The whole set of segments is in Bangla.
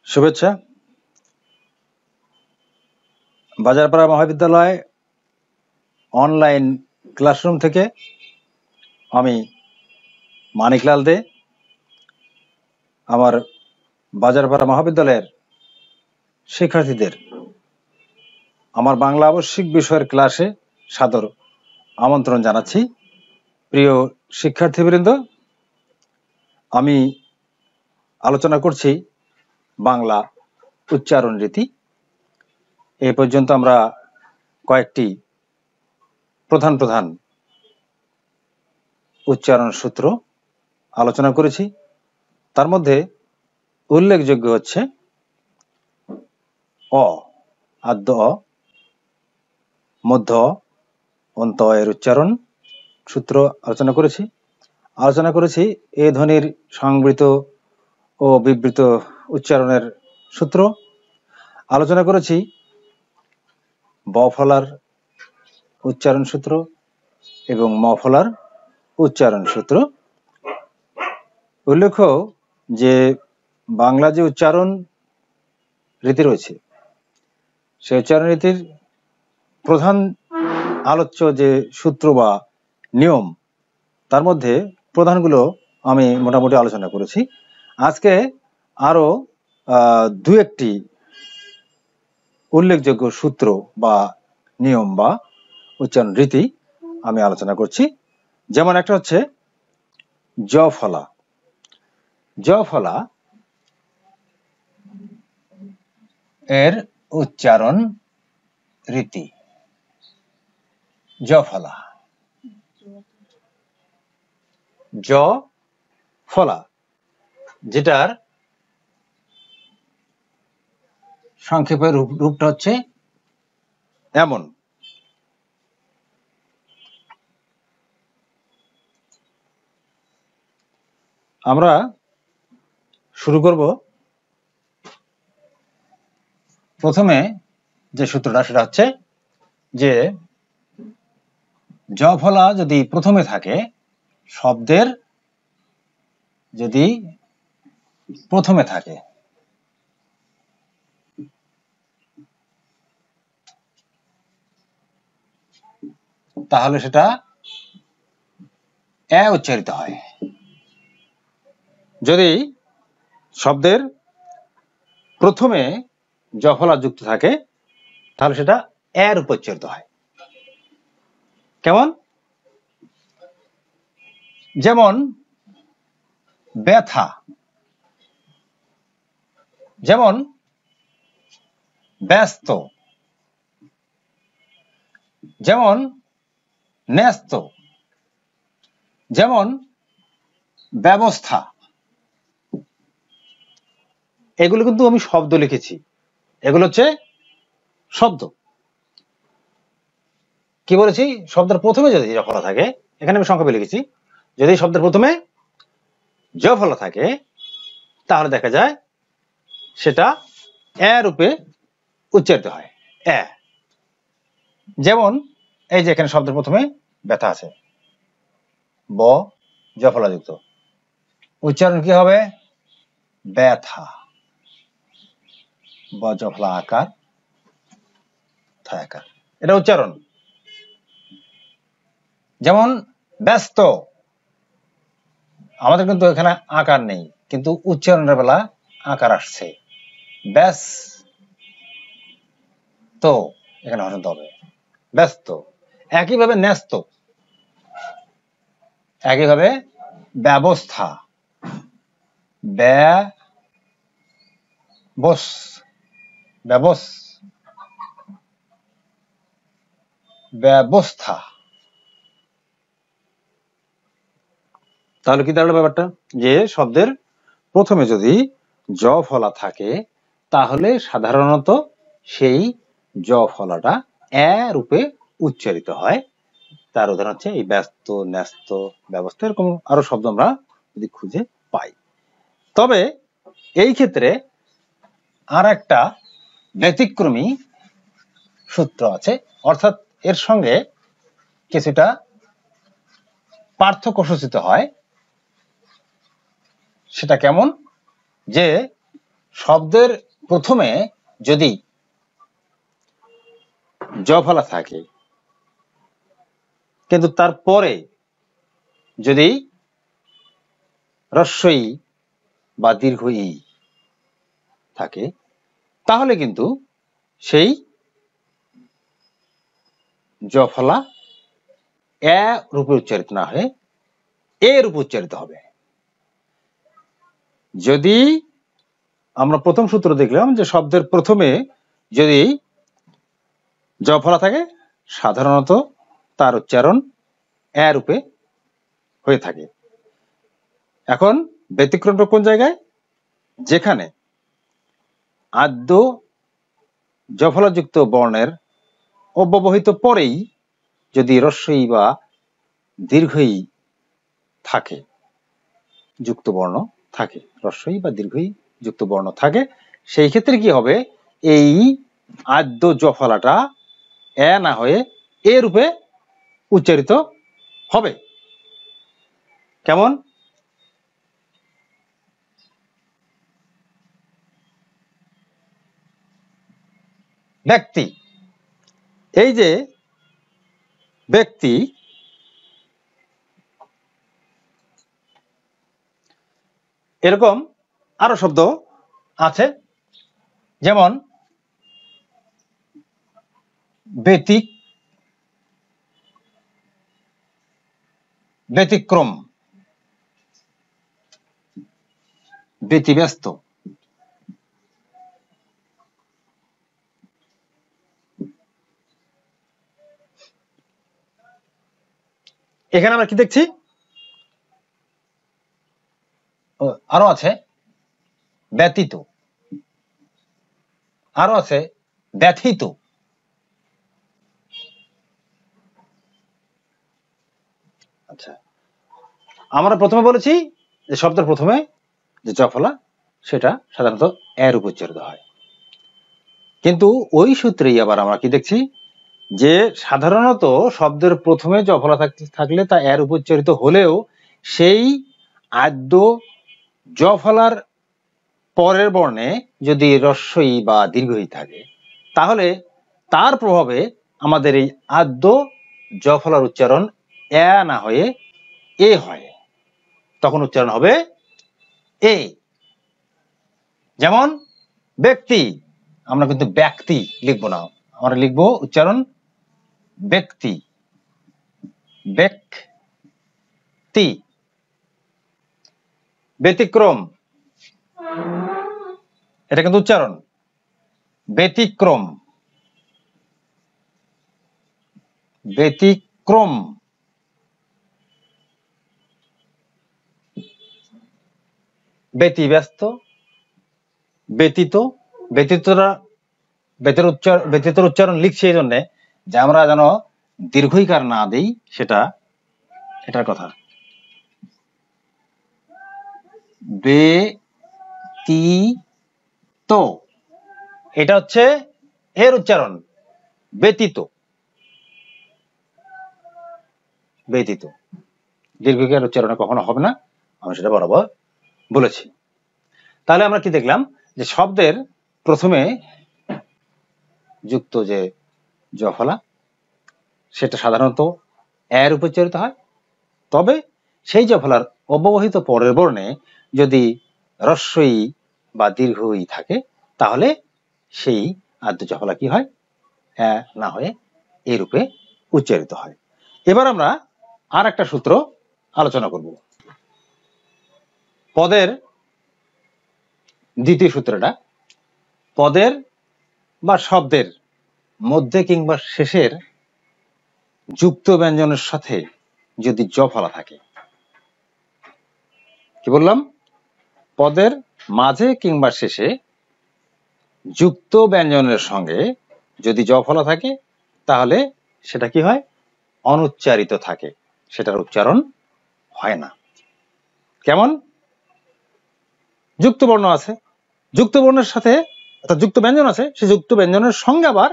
শুভেচ্ছা। বাজারপাড়া মহাবিদ্যালয় অনলাইন ক্লাসরুম থেকে আমি মানিকলাল দে আমার বাজারপাড়া মহাবিদ্যালয়ের শিক্ষার্থীদের আমার বাংলা আবশ্যিক বিষয়ের ক্লাসে সাদর আমন্ত্রণ জানাচ্ছি। প্রিয় শিক্ষার্থীবৃন্দ, আমি আলোচনা করছি বাংলা উচ্চারণ রীতি। এই পর্যন্ত আমরা কয়েকটি প্রধান প্রধান উচ্চারণ সূত্র আলোচনা করেছি। তার মধ্যে উল্লেখযোগ্য হচ্ছে অ, আদ্য অ, মধ্য অন্ত এর উচ্চারণ সূত্র আলোচনা করেছি এ ধ্বনির সংবৃত ও বিবৃত উচ্চারণের সূত্র আলোচনা করেছি, ব ফলার উচ্চারণ সূত্র এবং ম ফলার উচ্চারণ সূত্র। উল্লেখ্য যে বাংলা যে উচ্চারণ রীতি রয়েছে, সেই উচ্চারণ রীতির প্রধান আলোচ্য যে সূত্র বা নিয়ম, তার মধ্যে প্রধানগুলো আমি মোটামুটি আলোচনা করেছি। আজকে আরো দু একটি উল্লেখযোগ্য সূত্র বা নিয়ম বা উচ্চারণ রীতি আমি আলোচনা করছি। যেমন একটা হচ্ছে জ ফলা। জ ফলা এর উচ্চারণ রীতি। জ ফলা, জ ফলা, যেটার সংক্ষেপের রূপটা হচ্ছে এমন। আমরা শুরু করব প্রথমে যে সূত্রটা, সেটা হচ্ছে যে জ ফলা যদি প্রথমে থাকে, শব্দের যদি প্রথমে থাকে, তাহলে সেটা এ উচ্চারিত হয়। যদি শব্দের প্রথমে জ ফলা যুক্ত থাকে, তাহলে সেটা এ রূপে উচ্চারিত হয়। কেমন? যেমন ব্যথা, যেমন ব্যস্ত, যেমন ন্যস্ত, যেমন ব্যবস্থা। এগুলো কিন্তু আমি শব্দ লিখেছি, এগুলো হচ্ছে শব্দ। কি বলেছি? শব্দের প্রথমে যদি জ ফলা থাকে, এখানে আমি সংক্ষেপে লিখেছি, যদি শব্দের প্রথমে জ ফলা থাকে, তাহলে দেখা যায় সেটা এ রূপে উচ্চারিত হয়। এ। যেমন এই যে এখানে শব্দের প্রথমে ব্যথা আছে, ব জ ফলা যুক্ত, উচ্চারণ কি হবে? ব্যথা। ব জ ফলা আকার, থা আকার, এটা উচ্চারণ। যেমন ব্যস্ত, আমাদের কিন্তু এখানে আকার নেই, কিন্তু উচ্চারণের বেলা আকার আসছে। ব্যাস তো এখানে হসন্ত হবে, ব্যস্ত। একইভাবে ন্যস্ত, একইভাবে ব্যবস্থা, ব্যবস্থা। তাহলে কি দাঁড়ালো ব্যাপারটা? যে শব্দের প্রথমে যদি জ ফলা থাকে, তাহলে সাধারণত সেই জ ফলাটা এ রূপে উচ্চারিত হয়। তার উদাহরণ হচ্ছে এই ব্যস্ত, ন্যস্ত, ব্যবস্থা, এরকম আরো শব্দ আমরা যদি খুঁজে পাই। তবে এই ক্ষেত্রে আর একটা ব্যতিক্রমী সূত্র আছে, অর্থাৎ এর সঙ্গে কিছুটা পার্থক্য সূচিত হয়। সেটা কেমন? যে শব্দের প্রথমে যদি জ ফলা থাকে কিন্তু তারপরে যদি হ্রস্ব ই বা দীর্ঘ ই থাকে তাহলে কিন্তু সেই জ ফলা এ রূপে উচ্চারিত না হয়ে এ রূপে উচ্চারিত হবে। যদি আমরা প্রথম সূত্র দেখলাম যে শব্দের প্রথমে যদি জ ফলা থাকে সাধারণত তার উচ্চারণ এ রূপে হয়ে থাকে। এখন ব্যতিক্রমটা কোন জায়গায়? যেখানে আদ্য জ ফলাযুক্ত বর্ণের অব্যবহিত পরেই যদি হ্রস্ব ই বা দীর্ঘ ই থাকে, যুক্ত বর্ণ থাকে, হ্রস্ব ই বা দীর্ঘ ই যুক্ত বর্ণ থাকে, সেই ক্ষেত্রে কি হবে? এই আদ্য জ ফলাটা এ না হয়ে এ রূপে উচ্চারিত হবে। কেমন? ব্যক্তি, এই যে ব্যক্তি, এরকম আরো শব্দ আছে, যেমন ব্যতিক্রম, ব্যতিব্যস্ত, এখানে আমরা কি দেখছি? আরো আছে ব্যতীত, আরো আছে ব্যথিত। আচ্ছা, আমরা প্রথমে বলেছি যে শব্দের প্রথমে যে জ ফলা সেটা সাধারণত এ রূপে উচ্চারিত হয়, কিন্তু ওই সূত্রেই আবার আমরা কি দেখছি যে সাধারণত শব্দের প্রথমে জ ফলা থাকলে তা এ রূপে উচ্চারিত হলেও সেই আদ্য জ ফলার পরের বর্ণে যদি হ্রস্ব ই বা দীর্ঘ ই থাকে তাহলে তার প্রভাবে আমাদের এই আদ্য জ ফলার উচ্চারণ এ না হয়ে এ হয়, তখন উচ্চারণ হবে এ। যেমন ব্যক্তি, আমরা কিন্তু ব্যক্তি লিখবো না, আমরা লিখবো উচ্চারণ ব্যক্তি, ব্যক্তি। ব্যতিক্রম, এটা কিন্তু উচ্চারণ ব্যতিক্রম, ব্যতিক্রম। ব্যতিব্যস্ত, ব্যতীত, ব্যতীতর উচ্চারণ লিখছি এই জন্য যে আমরা যেন দীর্ঘইকার না দেই, এটার কথা। ব্যতীত, এটা হচ্ছে এর উচ্চারণ, ব্যতীত, ব্যতীত, দীর্ঘইকার উচ্চারণে কখনো হবে না, আমি সেটা বরাবর বলেছি। তাহলে আমরা কি দেখলাম যে শব্দের প্রথমে যুক্ত যে জ ফলা সেটা সাধারণত এ রূপে উচ্চারিত হয়, তবে সেই জ ফলার অব্যবহিত পরের বর্ণে যদি হ্রস্ব ই বা দীর্ঘ ই থাকে তাহলে সেই আদ্য জ ফলা কি হয়? এ না হয়ে এ রূপে উচ্চারিত হয়। এবার আমরা আর একটা সূত্র আলোচনা করব। পদের দ্বিতীয় সূত্রটা, পদের বা শব্দের মধ্যে কিংবা শেষের যুক্ত ব্যঞ্জনের সাথে যদি জ ফলা থাকে, কি বললাম? পদের মাঝে কিংবা শেষে যুক্ত ব্যঞ্জনের সঙ্গে যদি জ ফলা থাকে তাহলে সেটা কি হয়? অনুচ্চারিত থাকে, সেটার উচ্চারণ হয় না। কেমন? যুক্ত বর্ণ আছে, যুক্ত বর্ণের সাথে অর্থাৎ যুক্ত ব্যঞ্জন আছে, সে যুক্ত ব্যঞ্জনের সঙ্গে আবার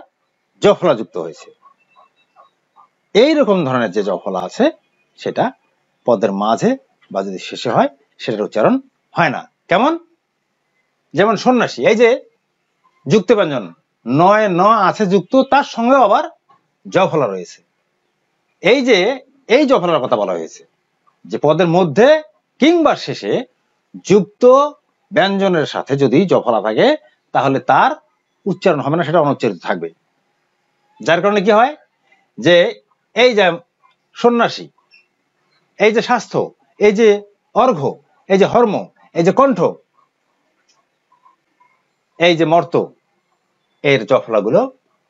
জ ফলা যুক্ত হয়েছে, এইরকম ধরনের যে জ ফলা আছে সেটা পদের মাঝে বা যদি শেষে হয় সেটার উচ্চারণ হয় না। কেমন? যেমন সন্ন্যাসী, এই যে যুক্ত ব্যঞ্জন নয় ন আছে যুক্ত, তার সঙ্গে আবার জ ফলা রয়েছে। এই যে এই জ ফলার কথা বলা হয়েছে যে পদের মধ্যে কিংবা শেষে যুক্ত ব্যঞ্জনের সাথে যদি জ ফলা থাকে তাহলে তার উচ্চারণ হবে না, সেটা অনুচ্চারিত থাকবে। যার কারণে কি হয় যে এই যে সন্ন্যাসী, এই যে স্বাস্থ্য, এই যে অর্ঘ্য, এই যে হর্ম, এই যে কণ্ঠ, এই যে মর্ত, এর জফলাগুলো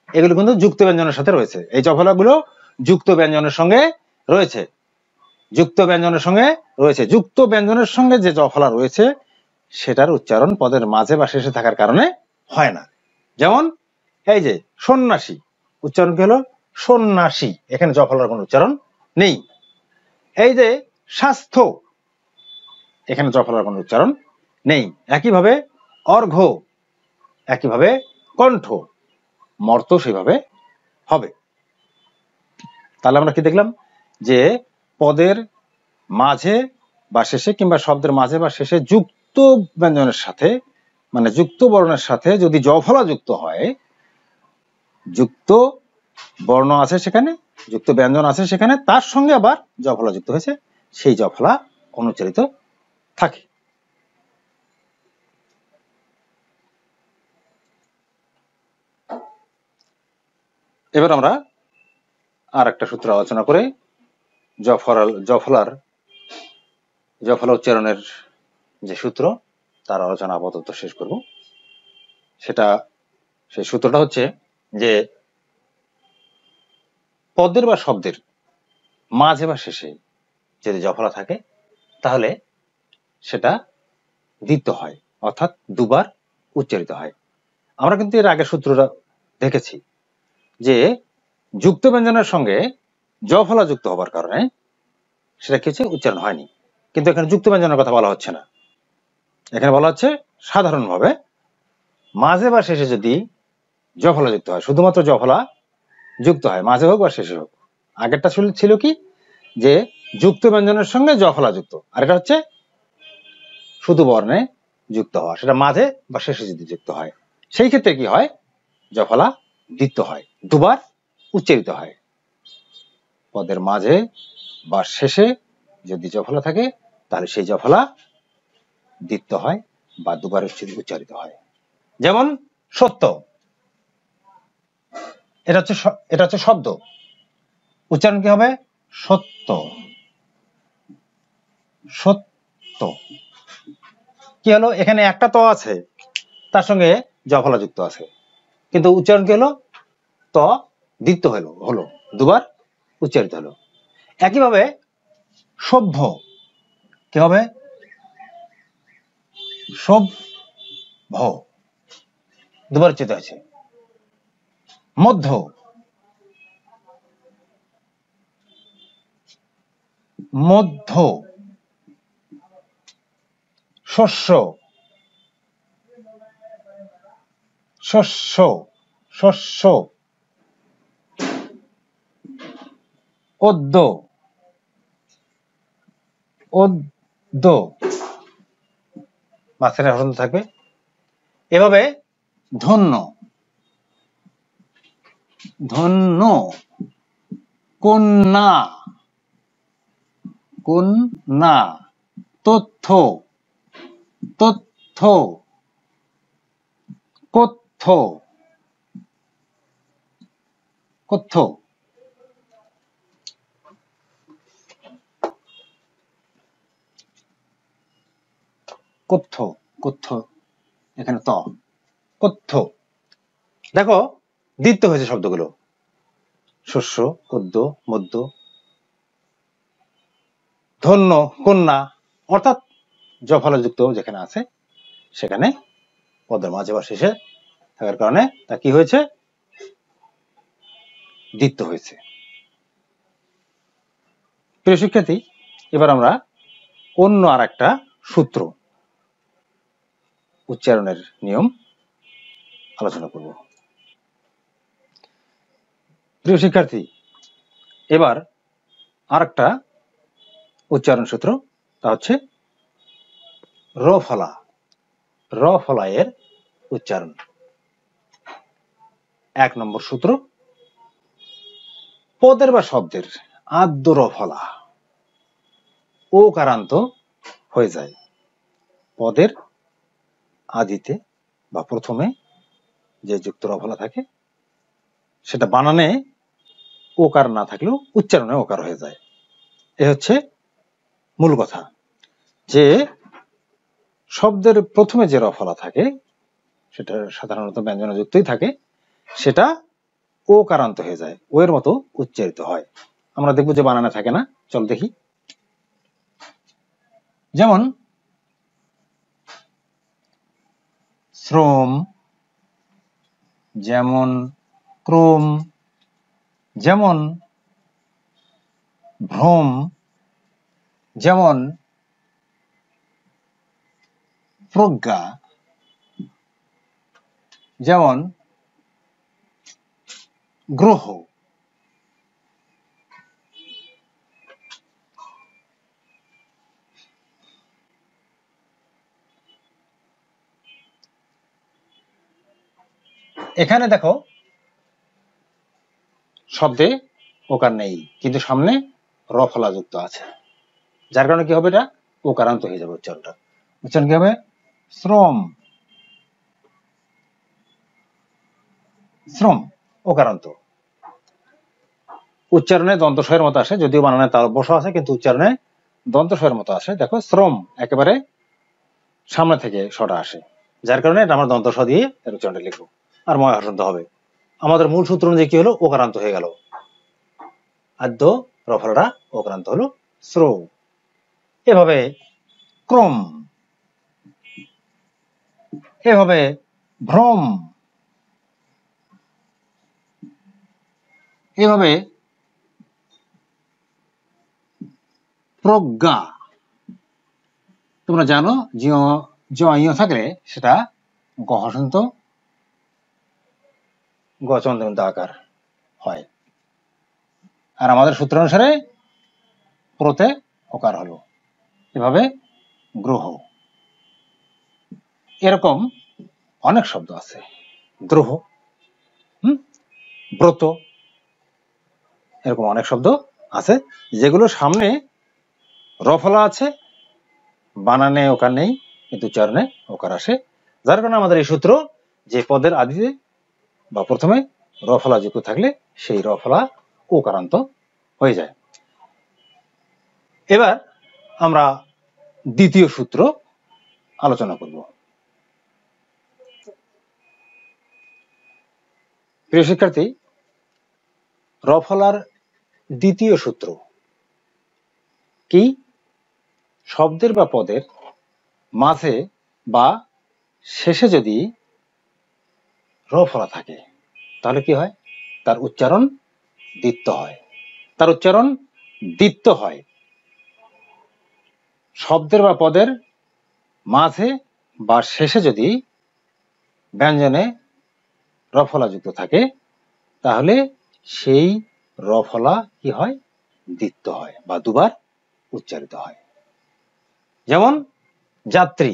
এগুলো কিন্তু যুক্ত ব্যঞ্জনের সাথে রয়েছে। এই জফলাগুলো যুক্ত ব্যঞ্জনের সঙ্গে রয়েছে, যুক্ত ব্যঞ্জনের সঙ্গে রয়েছে। যুক্ত ব্যঞ্জনের সঙ্গে যে জফলা রয়েছে সেটার উচ্চারণ পদের মাঝে বা শেষে থাকার কারণে হয় না। যেমন এই যে সন্ন্যাসী, উচ্চারণ কি হলো সন্ন্যাসী, এখানে জফলার কোনো উচ্চারণ নেই। এই যে স্বাস্থ্য, এখানে জফলার কোনো উচ্চারণ নেই। একইভাবে অর্ঘ্য, একইভাবে কণ্ঠ, মর্ত সেভাবে হবে। তাহলে আমরা কি দেখলাম যে পদের মাঝে বা শেষে কিংবা শব্দের মাঝে বা শেষে যুক্ত ব্যঞ্জনের সাথে মানে যুক্ত বর্ণের সাথে যদি জফলা যুক্ত হয়, যুক্ত বর্ণ আছে সেখানে, যুক্ত ব্যঞ্জন আছে সেখানে, তার সঙ্গে আবার জফলা যুক্ত হয়েছে, সেই জফলা অনুচ্চারিত থাকে। এবার আমরা আর একটা সূত্র আলোচনা করে জফলা উচ্চারণের যে সূত্র তার আলোচনা আপাতত শেষ করব। সেই সূত্রটা হচ্ছে যে পদের বা শব্দের মাঝে বা শেষে যদি জফলা থাকে তাহলে সেটা দ্বিত্ব হয়, অর্থাৎ দুবার উচ্চারিত হয়। আমরা কিন্তু এর আগের সূত্রটা দেখেছি যে যুক্ত ব্যঞ্জনের সঙ্গে জফলা যুক্ত হবার কারণে সেটা কি হচ্ছে উচ্চারণ হয়নি, কিন্তু এখানে যুক্ত ব্যঞ্জনের কথা বলা হচ্ছে না। এখানে বলা হচ্ছে সাধারণভাবে মাঝে বা শেষে যদি জফলা যুক্ত হয়, শুধুমাত্র জফলা যুক্ত হয়, মাঝে হোক বা শেষে হোক। আগেরটা ছিল কি যে যুক্ত ব্যঞ্জনের সঙ্গে জফলা যুক্ত, আর এটা হচ্ছে শুধু বর্ণে যুক্ত হওয়া, সেটা মাঝে বা শেষে যদি যুক্ত হয় সেই ক্ষেত্রে কি হয় জফলা দ্বিত্ব হয়, দুবার উচ্চারিত হয়। পদের মাঝে বা শেষে যদি জফলা থাকে তাহলে সেই জফলা দ্বিত্ব হয় বা দুবার উচ্চারিত হয়। যেমন সত্য, এটা হচ্ছে শব্দ, উচ্চারণ কি হবে সত্য, সত্য। কি হলো এখানে একটা ত আছে, তার সঙ্গে জফলা যুক্ত আছে, কিন্তু উচ্চারণ কি হলো ত দ্বিত্ব হলো, দুবার উচ্চারিত হলো। একইভাবে সভ্য কি হবে সভ্য, দুবার উচ্চারিত হয়েছে। মধ্য, মধ্য। শস্য, শস্য, শস্য। অদ্য, অদ্য, মাঝখানে হরন্ত থাকবে। এভাবে ধন্য, ধন্য। কন্যা, কন্যা। তথ্য, তথ্য। কথ্য, কথ্য। কথ্য, কথ্য, এখানে ত, কথ্য। দেখো দ্বিত্ব হয়েছে শব্দগুলো, শস্য, অদ্য, মধ্য, ধন্য, কন্যা, অর্থাৎ জফলা যুক্ত যেখানে আছে সেখানে পদের মাঝে বা শেষে থাকার কারণে তা কি হয়েছে দ্বিত্ব হয়েছে। প্রিয় শিক্ষার্থী, এবার আমরা অন্য আর একটা সূত্র উচ্চারণের নিয়ম আলোচনা করব। প্রিয় শিক্ষার্থী, এবার আর একটা উচ্চারণ সূত্র, তা হচ্ছে র ফলা। র ফলায়ের উচ্চারণ। 1 নম্বর সূত্র, পদের বা শব্দের আদ্য র ফলা ও কারান্ত হয়ে যায়। পদের আদিতে বা প্রথমে যে যুক্ত র ফলা থাকে সেটা বানানে ওকার না থাকলেও উচ্চারণে ওকার হয়ে যায়। এ হচ্ছে মূল কথা, যে শব্দের প্রথমে যে র ফলা থাকে সেটা সাধারণত ব্যঞ্জনযুক্তই থাকে, সেটা ও কারান্ত হয়ে যায়, ও এর মতো উচ্চারিত হয়। আমরা দেখব যে বানানে থাকে না। চল দেখি। যেমন শ্রম, যেমন ক্রম, যেমন ভ্রম, যেমন প্রজ্ঞা, যেমন গ্রহ। এখানে দেখো শব্দে ওকার নেই, কিন্তু সামনে র ফলা যুক্ত আছে, যার কারণে কি হবে, এটা ওকারান্ত হয়ে যাবে। উচ্চারণটা উচ্চারণ কি হবে? শ্রম, শ্রম ওকারান্ত। উচ্চারণে দন্তস্বয়ের মতো আসে, যদিও বানানে তার বস আছে, কিন্তু উচ্চারণে দন্তস্বয়ের মতো আসে। দেখো শ্রম একেবারে সামনে থেকে সটা আসে, যার কারণে এটা আমরা দন্তস্ব দিয়ে এর উচ্চারণটা লিখবো, আর ময় হসন্ত হবে। আমাদের মূল সূত্র অনুযায়ী কি হলো? ওকারান্ত হয়ে গেল। আদ্য রফলাটা ওকারান্ত হলো শ্রো। এভাবে ক্রম, এভাবে ভ্রম, এভাবে প্রজ্ঞা। তোমরা জানো জ থাকলে সেটা গ হসন্ত গ চন্দ্রন্ত আকার হয়, আর আমাদের সূত্র অনুসারে প্রতে ওকার হলো। এভাবে গ্রহ। এরকম অনেক শব্দ আছে, দ্রোহ, ব্রত, এরকম অনেক শব্দ আছে যেগুলো সামনে র ফলা আছে, বানানে ওকার নেই, কিন্তু উচ্চারণে ওকার আসে। যার কারণে আমাদের এই সূত্র, যে পদের আদিতে বা প্রথমে র ফলা যুক্ত থাকলে সেই র ফলা ওকারান্ত হয়ে যায়। এবার আমরা দ্বিতীয় সূত্র আলোচনা করব। প্রিয় শিক্ষার্থী, র ফলার দ্বিতীয় সূত্র কি? শব্দের বা পদের মাঝে বা শেষে যদি র ফলা থাকে তাহলে কি হয়? তার উচ্চারণ দ্বিত্ব হয়। তার উচ্চারণ দ্বিত্ব হয়। শব্দের বা পদের মাঝে বা শেষে যদি ব্যঞ্জনে র ফলা যুক্ত থাকে তাহলে সেই র ফলা কি হয়? দ্বিত্ব হয় বা দুবার উচ্চারিত হয়। যেমন যাত্রী,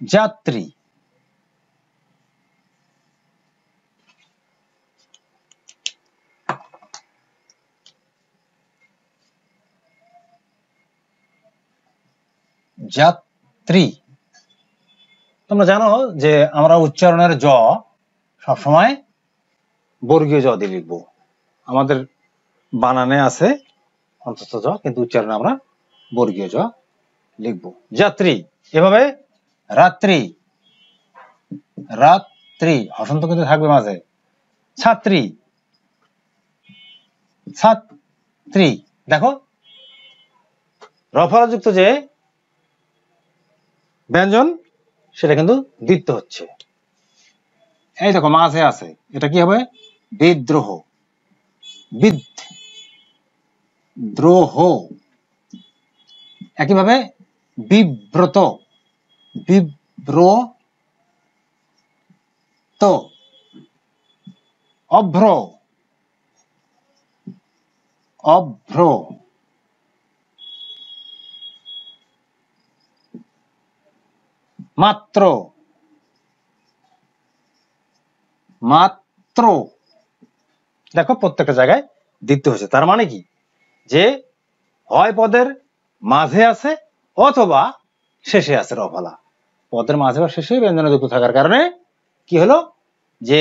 যাত্রী। যাত্রী। তোমরা জানো যে আমরা উচ্চারণের জ সবসময় বর্গীয় জ দিয়ে লিখবো। আমাদের বানানে আছে অন্তত জ, কিন্তু উচ্চারণে আমরা বর্গীয় জ লিখবো। যাত্রী। এভাবে রাত্রি, রাত্রি হসন্ত কিন্তু থাকবে মাঝে। ছাত্রী, ছাত্রী। দেখো রফলাযুক্ত যে ব্যঞ্জন সেটা কিন্তু দ্বিত্ব হচ্ছে। এই দেখো মাঝে আছে, এটা কি হবে? বিদ্রোহ, বিদ্রোহ। একইভাবে বিব্রত, বিব্রত। অভ্র, অভ্র। মাত্র, মাত্র, দেখো প্রত্যেকটা জায়গায় দ্বিতীয় হয়েছে। তার মানে কি, যে হয় পদের মাঝে আছে অথবা শেষে আছে র ফলা। পদের মাঝে বা শেষে ব্যঞ্জন যুক্ত থাকার কারণে কি হলো, যে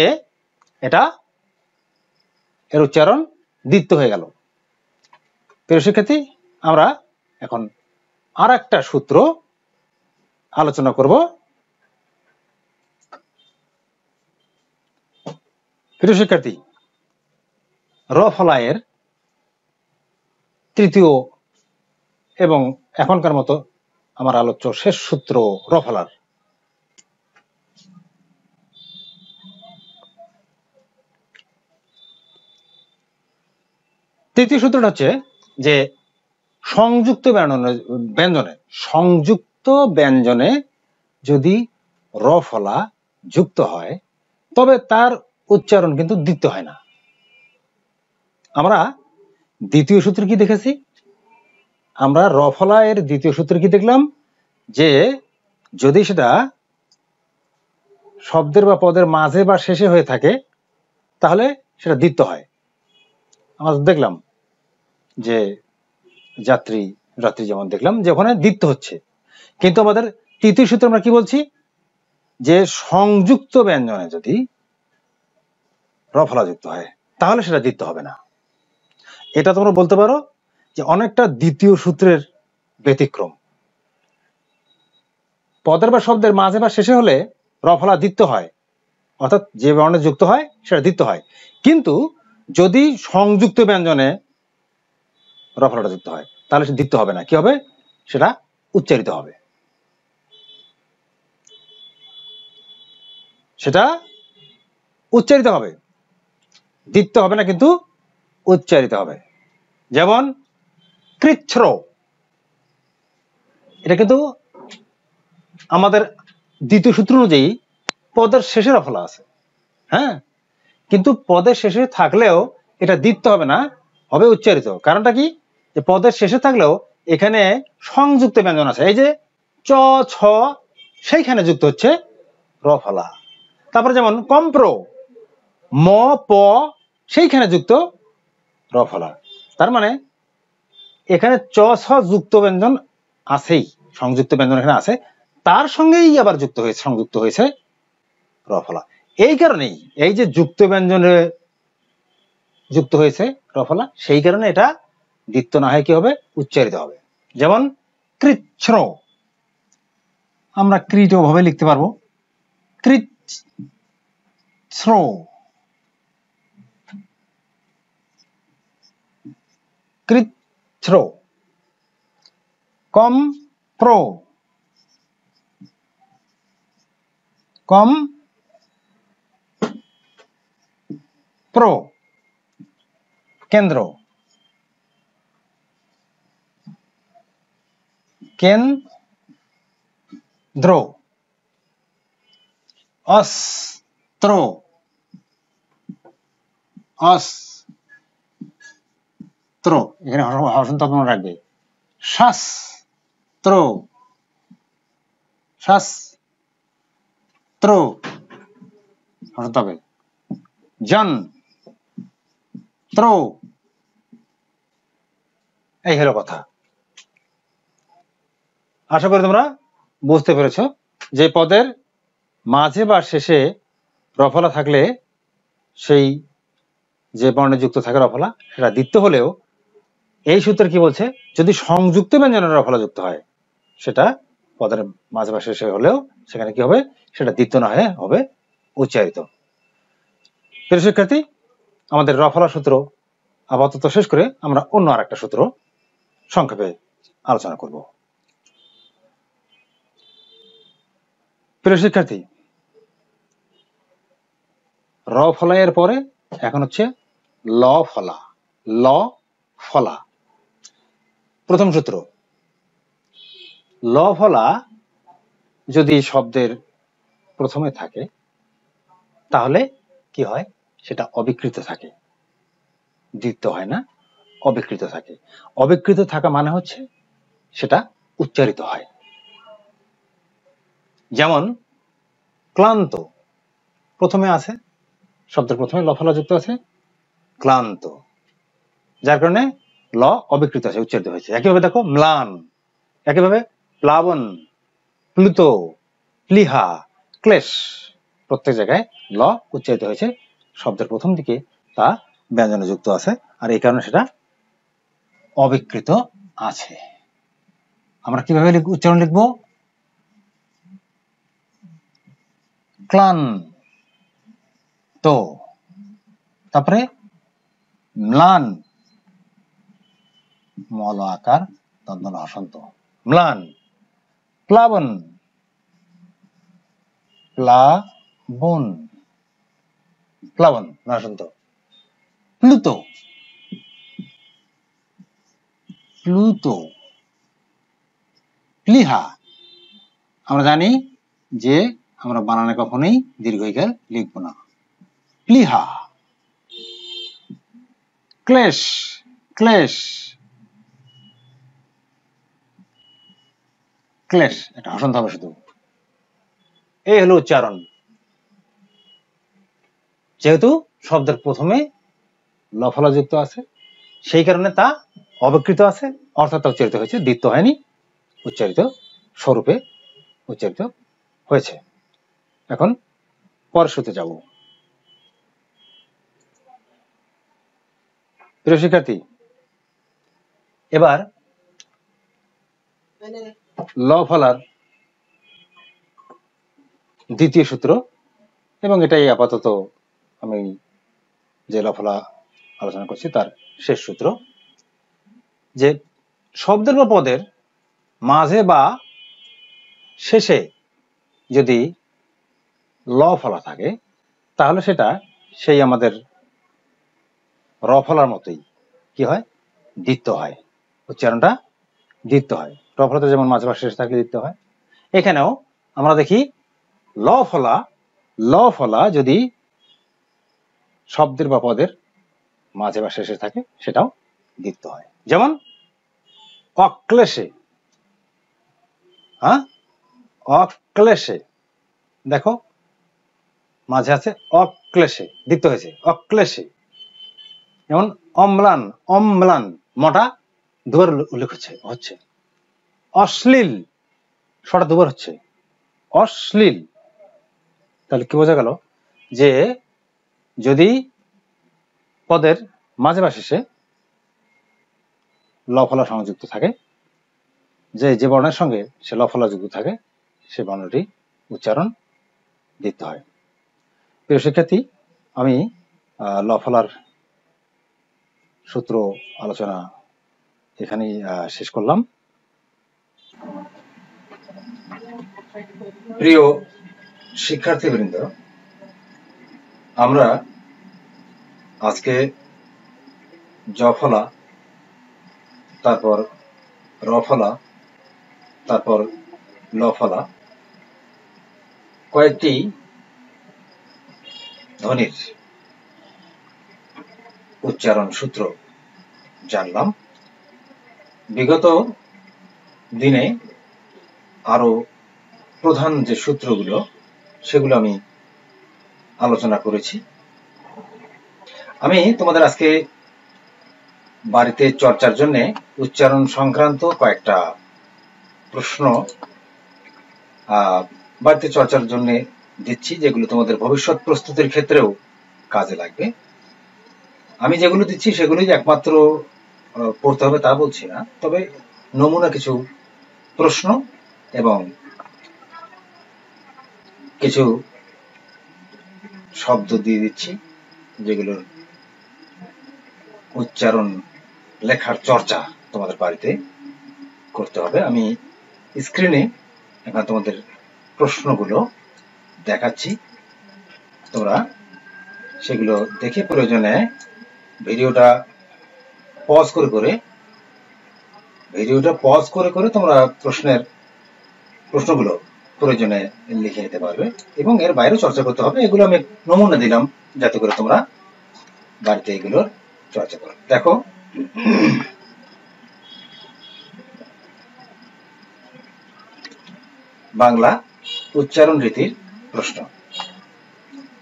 এটা এর উচ্চারণ দ্বিতীয় হয়ে গেল। প্রিয় শিক্ষার্থী, আমরা এখন আর একটা সূত্র আলোচনা করব। প্রিয় শিক্ষার্থী, র ফলা এর তৃতীয় এবং এখনকার মতো আমার আলোচ্য শেষ সূত্র র ফলার। তৃতীয় সূত্রটা হচ্ছে যে সংযুক্ত ব্যঞ্জনে, সংযুক্ত ব্যঞ্জনে যদি র ফলা যুক্ত হয় তবে তার উচ্চারণ কিন্তু দ্বিতীয় হয় না। আমরা দ্বিতীয় সূত্র কি দেখেছি? আমরা র ফলা এর দ্বিতীয় সূত্র কি দেখলাম, যে যদি সেটা শব্দের বা পদের মাঝে বা শেষে হয়ে থাকে তাহলে সেটা দ্বিতীয় হয়। আমরা দেখলাম যে যাত্রী, রাত্রি যেমন দেখলাম যে ওখানে দ্বিতীয় হচ্ছে। কিন্তু আমাদের তৃতীয় সূত্রে আমরা কি বলছি, যে সংযুক্ত ব্যঞ্জনে যদি র ফলা যুক্ত হয় তাহলে সেটা দ্বিতীয় হবে না। এটা তোমরা বলতে পারো যে অনেকটা দ্বিতীয় সূত্রের ব্যতিক্রম। পদের বা শব্দের মাঝে বা শেষে হলে র ফলা দ্বিতীয় হয়, অর্থাৎ যে বর্ণে যুক্ত হয় সেটা দ্বিতীয় হয়। কিন্তু যদি সংযুক্ত ব্যঞ্জনে র ফলাটা যুক্ত হয় তাহলে সে দ্বিতীয় হবে না। কি হবে? সেটা উচ্চারিত হবে। সেটা উচ্চারিত হবে, দ্বিতীয় হবে না, কিন্তু উচ্চারিত হবে। যেমন কৃচ্ছ্র, এটা কিন্তু আমাদের দ্বিতীয় সূত্র অনুযায়ী পদের শেষে র ফলা আছে, হ্যাঁ, কিন্তু পদের শেষে থাকলেও এটা দ্বিতীয় হবে না, হবে উচ্চারিত। কারণটা কি, যে পদের শেষে থাকলেও এখানে সংযুক্ত ব্যঞ্জন আছে, এই যে চ ছ, সেইখানে যুক্ত হচ্ছে র ফলা। তারপরে যেমন কম্প্র, ম প, সেইখানে যুক্ত র ফলা। তার মানে এখানে চ ছ যুক্ত ব্যঞ্জন আছেই, সংযুক্ত ব্যঞ্জন এখানে আছে, তার সঙ্গেই আবার যুক্ত হয়েছে, সংযুক্ত হয়েছে র ফলা। এই কারণেই এই যে যুক্ত ব্যঞ্জনে যুক্ত হয়েছে র ফলা, সেই কারণে এটা দ্বিতীয় না হয় কি হবে, উচ্চারিত হবে। যেমন কৃচ্ছ্র, আমরা কৃত ভাবে লিখতে পারবো, কৃচ্ছ্র, কৃচ্ছ্র। কম প্রো, কম প্রো, কেন্দ্র, কেন্দ্র, অস্ত্র, অস্ত্র, এখানে হর্ষণ তখন রাখবে। শাস্ত্র, শাস্ত্র, হর্ষণ তবে। যন্ত্র, এই হলো কথা। আশা করি তোমরা বুঝতে পেরেছ যে পদের মাঝে বা শেষে র ফলা থাকলে সেই যে বর্ণে যুক্ত থাকে র ফলা সেটা দ্বিতীয় হলেও এই সূত্রে কি বলছে, যদি সংযুক্ত ব্যঞ্জনে র ফলা যুক্ত হয় সেটা পদের মাঝে বা শেষে হলেও সেখানে কি হবে, সেটা দ্বিতীয় না হয়ে হবে উচ্চারিত। প্রিয় শিক্ষার্থী, আমাদের র ফলা সূত্র আপাতত শেষ করে আমরা অন্য আর একটা সূত্র সংক্ষেপে আলোচনা করব। প্রিয় শিক্ষার্থী, র ফলা এর পরে এখন হচ্ছে ল ফলা। ল ফলা প্রথম সূত্র। ল ফলা যদি শব্দের প্রথমে থাকে তাহলে কি হয়, সেটা অবিকৃত থাকে, দ্বিতীয় হয় না, অবিকৃত থাকে। অবিকৃত থাকা মানে হচ্ছে সেটা উচ্চারিত হয়। যেমন ক্লান্ত প্রথমে আছে, শব্দের প্রথমে ল ফলা যুক্ত আছে, ক্লান্ত, যার কারণে ল অবিকৃত আছে, উচ্চারিত হয়েছে। একইভাবে দেখো ম্লান, একইভাবে প্লাবন, প্লুত, প্লিহা, ক্লেশ, প্রত্যেক জায়গায় ল উচ্চারিত হয়েছে, শব্দের প্রথম দিকে তা ব্যঞ্জনে যুক্ত আছে, আর এই কারণে সেটা অবিকৃত আছে। আমরা কিভাবে উচ্চারণ লিখব? ক্লান্ত, তারপরে ম্লান, মল আকার দন্তন হসন্ত, ম্লান, প্লাবন, প্লাবন, প্লাবন হসন্ত, প্লুত, প্লুত, প্লিহা। আমরা জানি যে আমরা বানানে কখনোই দীর্ঘ ইকার লিখব না। প্লিহা, ক্লেশ, ক্লেশ, ক্লেশ, এটা হসন্ত হবে শুধু। এই হলো উচ্চারণ। যেহেতু শব্দের প্রথমে ল ফলা যুক্ত আছে, সেই কারণে তা অবিকৃত আছে, অর্থাৎ উচ্চারিত হয়েছে, দ্বিত্ব হয়নি, উচ্চারিত স্বরূপে উচ্চারিত হয়েছে। এখন পরের সূত্রে যাব। প্রিয় শিক্ষার্থী, এবার ল ফলার দ্বিতীয় সূত্র, এবং এটাই আপাতত আমি যে ল ফলা আলোচনা করছি তার শেষ সূত্র, যে শব্দের বা পদের মাঝে বা শেষে যদি ল ফলা থাকে তাহলে সেটা সেই আমাদের র ফলার মতোই কি হয়? দ্বিত্ব হয়, উচ্চারণটা দ্বিত্ব হয়। র ফলাতে যেমন মাঝে বা শেষে থাকলে দ্বিত্ব হয়, এখানেও আমরা দেখি ল ফলা যদি শব্দের বা পদের মাঝে বা শেষে থাকে সেটাও দ্বিত্ব হয়। যেমন অক্লেশে, অক্লেশে, দেখো মাঝে আছে অক্লেশে, দ্বিত্ব হয়েছে, অক্লেশে। যেমন অম্লান, অম্লান, মটা দুবার উল্লেখ হচ্ছে। অশ্লীল, সটা দুবার হচ্ছে, অশ্লীল। তাহলে কি বোঝা গেল? যে যদি পদের মাঝে বা শেষে ল ফলা সংযুক্ত থাকে, যে বর্ণের সঙ্গে সে ল ফলা যুক্ত থাকে, সে বর্ণটি উচ্চারণ দিতে হয়। প্রিয় শিক্ষার্থী, আমি ল ফলার সূত্র আলোচনা এখানেই শেষ করলাম। প্রিয় শিক্ষার্থীবৃন্দ, আমরা আজকে জ ফলা, তারপর র ফলা, তারপর ল ফলা, কয়েকটি ধ্বনির উচ্চারণ সূত্র জানলাম। বিগত দিনে আরো প্রধান যে সূত্রগুলো সেগুলো আমি আলোচনা করেছি। আমি তোমাদের আজকে বাড়িতে চর্চার জন্য উচ্চারণ সংক্রান্ত কয়েকটা প্রশ্ন বাড়িতে চর্চার জন্য দিচ্ছি, যেগুলো তোমাদের ভবিষ্যৎ প্রস্তুতির ক্ষেত্রেও কাজে লাগবে। আমি যেগুলো দিচ্ছি সেগুলোই একমাত্র পড়তে হবে তা বলছি না, তবে নমুনা কিছু প্রশ্ন এবং কিছু শব্দ দিয়ে দিচ্ছি যেগুলোর উচ্চারণ লেখার চর্চা তোমাদের বাড়িতে করতে হবে। আমি স্ক্রিনে এখন তোমাদের প্রশ্নগুলো দেখাচ্ছি, তোমরা সেগুলো দেখে প্রয়োজনে ভিডিওটা পজ করে তোমরা প্রশ্নগুলো প্রয়োজনে লিখে নিতে পারবে, এবং এর বাইরে চর্চা করতে হবে। এগুলো আমি নমুনা দিলাম যাতে করে তোমরা বাড়িতে এগুলোর চর্চা করো। দেখো, বাংলা উচ্চারণ রীতির প্রশ্ন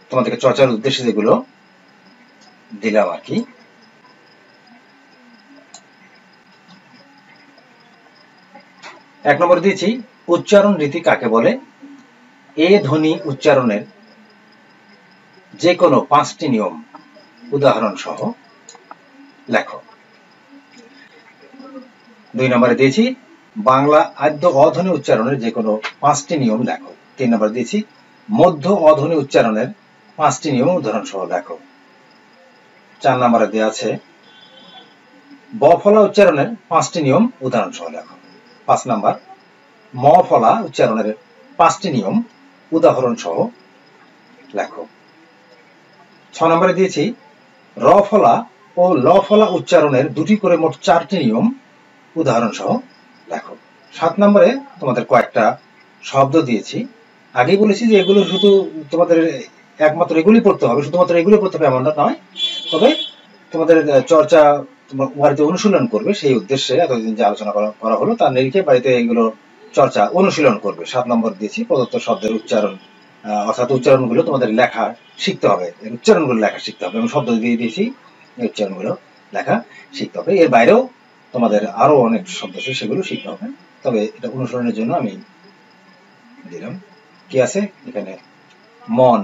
তোমাদেরকে চর্চার উদ্দেশ্যে যেগুলো দিলাম আর কি। এক নম্বর দিয়েছি উচ্চারণ রীতি কাকে বলে? এ ধ্বনি উচ্চারণের যে কোনো 5টি নিয়ম উদাহরণ সহ লেখো। 2 নম্বরে দিয়েছি বাংলা আদ্য অধ্বনি উচ্চারণের যে কোনো 5টি নিয়ম লেখো। 3 নম্বর দিয়েছি মধ্য অধ্বনি উচ্চারণের 5টি নিয়ম উদাহরণ সহ লেখো। 4 নম্বরে দেওয়া আছে ব ফলা উচ্চারণের 5টি নিয়ম উদাহরণ সহ লেখো। 5 নম্বর ম ফলা উচ্চারণের 5টি নিয়ম উদাহরণ সহ লেখো। 6 নম্বরে দিয়েছি র ফলা ও ল ফলা উচ্চারণের 2টি করে মোট 4টি নিয়ম উদাহরণ সহ লেখো। 7 নম্বরে তোমাদের কয়েকটা শব্দ দিয়েছি। আগেই বলেছি যে এগুলো শুধু তোমাদের একমাত্র এগুলি পড়তে হবে, শুধুমাত্র এগুলি পড়তে হবে এমনটা নয়, তবে তোমাদের চর্চা বাড়িতে অনুশীলন করবে সেই উদ্দেশ্যে এতদিন যে আলোচনা করা হলো তার নিরিখে বাড়িতে এগুলো চর্চা অনুশীলন করবে। 7 নম্বর দিয়েছি প্রদত্ত শব্দের উচ্চারণ, অর্থাৎ উচ্চারণগুলো তোমাদের লেখা শিখতে হবে, উচ্চারণগুলো লেখা শিখতে হবে এবং শব্দ দিয়ে দিয়েছি উচ্চারণগুলো লেখা শিখতে হবে। এর বাইরেও তোমাদের আরো অনেক শব্দ আছে সেগুলো শিখতে হবে, তবে এটা অনুসরণের জন্য আমি দিলাম। কি আছে এখানে? মন,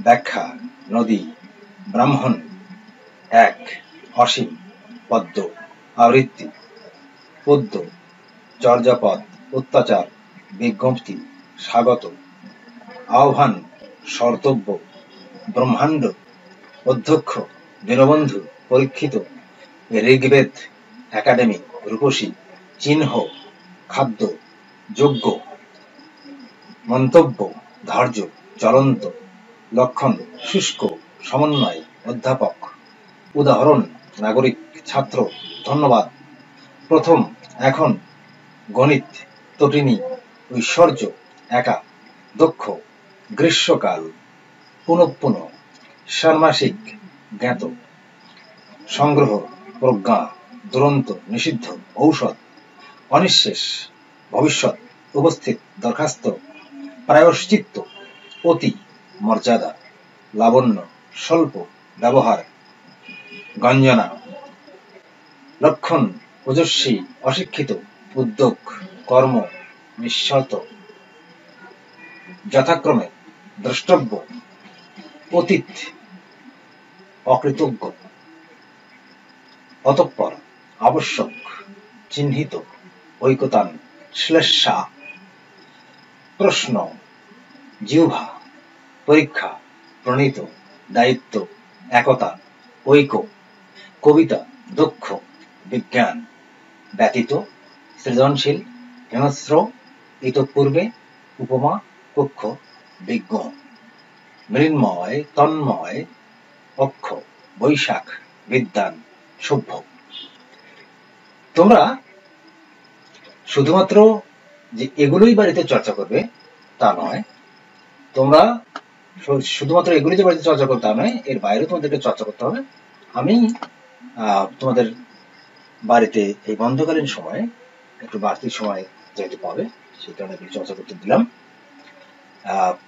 ব্যাখ্যা, নদী, ব্রাহ্মণ, এক, অসীম, পদ্ম, আবৃত্তি, পদ্য, চর্যাপদ, অত্যাচার, বিজ্ঞপ্তি, স্বাগত, আহ্বান, শর্তব্য, ব্রহ্মাণ্ড, অধ্যক্ষ, দীনবন্ধু, পরীক্ষিত, ঋগ্বেদ, একাডেমি, রূপসী, চিহ্ন, খাদ্য, যোগ্য, মন্তব্য, ধার্য, চলন্ত, লক্ষণ, শুষ্ক, সমন্বয়, অধ্যাপক, উদাহরণ, নাগরিক, ছাত্র, ধন্যবাদ, প্রথম, এখন, গণিত, তটিনী, ঐশ্বর্য, একা, দক্ষ, গ্রীষ্মকাল, পুনঃপুন, ষান্মাসিক, জ্ঞাত, সংগ্রহ, প্রজ্ঞা, দুরন্ত, নিষিদ্ধ, ঔষধ, অনিঃশেষ, ভবিষ্যৎ, উপস্থিত, দরখাস্ত, প্রায়শ্চিত্ত, অতি, মর্যাদা, লাবণ্য, স্বল্প, ব্যবহার, গঞ্জনা, লক্ষণ, ওজস্বী, অশিক্ষিত, উদ্যোগ, কর্ম, নিঃশর্ত, যথাক্রমে, দ্রষ্টব্য, অতীত, অকৃতজ্ঞ, অতঃপর, আবশ্যক, চিহ্নিত, ঐকতান, শ্লেষা, প্রশ্ন, জিহ্বা, পরীক্ষা, প্রণীত, দায়িত্ব, একতা, ঐক্য, কবিতা, দক্ষ, বিজ্ঞান, ব্যতীত, সৃজনশীল, হিংস্র, ইতঃপূর্বে, উপমা, কক্ষ, বিজ্ঞ, মৃন্ময়, তন্ময়, অক্ষ, বৈশাখ, বিদ্বান, সভ্য। তোমরা শুধুমাত্র যে এগুলোই বাড়িতে চর্চা করবে তা নয়, তোমরা শুধুমাত্র এগুলি যে বাড়িতে চর্চা করতে নয়, এর বাইরে তোমাদেরকে চর্চা করতে হবে। আমি তোমাদের বাড়িতে এই বন্ধকালীন সময়ে একটু বাড়তি সময় যেহেতু পাবে সেই কারণে চর্চা করতে দিলাম।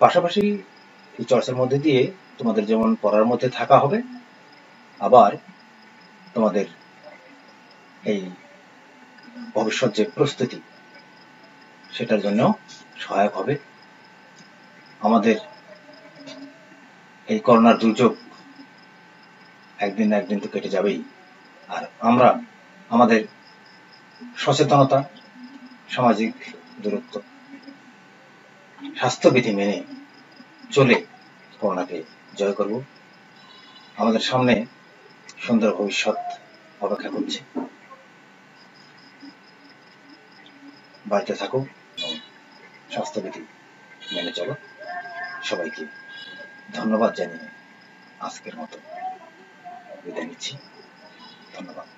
পাশাপাশি এই চর্চার মধ্যে দিয়ে তোমাদের যেমন পড়ার মধ্যে থাকা হবে, আবার তোমাদের এই ভবিষ্যৎ যে প্রস্তুতি সেটার জন্য সহায়ক হবে। আমাদের এই করোনার দুর্যোগ একদিন না একদিন তো কেটে যাবেই, আর আমরা আমাদের সচেতনতা, সামাজিক দূরত্ব, স্বাস্থ্যবিধি মেনে চলে করোনাকে জয় করব। আমাদের সামনে সুন্দর ভবিষ্যৎ অপেক্ষা করছে। বাড়িতে থাকো, স্বাস্থ্যবিধি মেনে চলো। সবাইকে ধন্যবাদ জানিয়ে আজকের মতো বিদায় নিচ্ছি। ধন্যবাদ।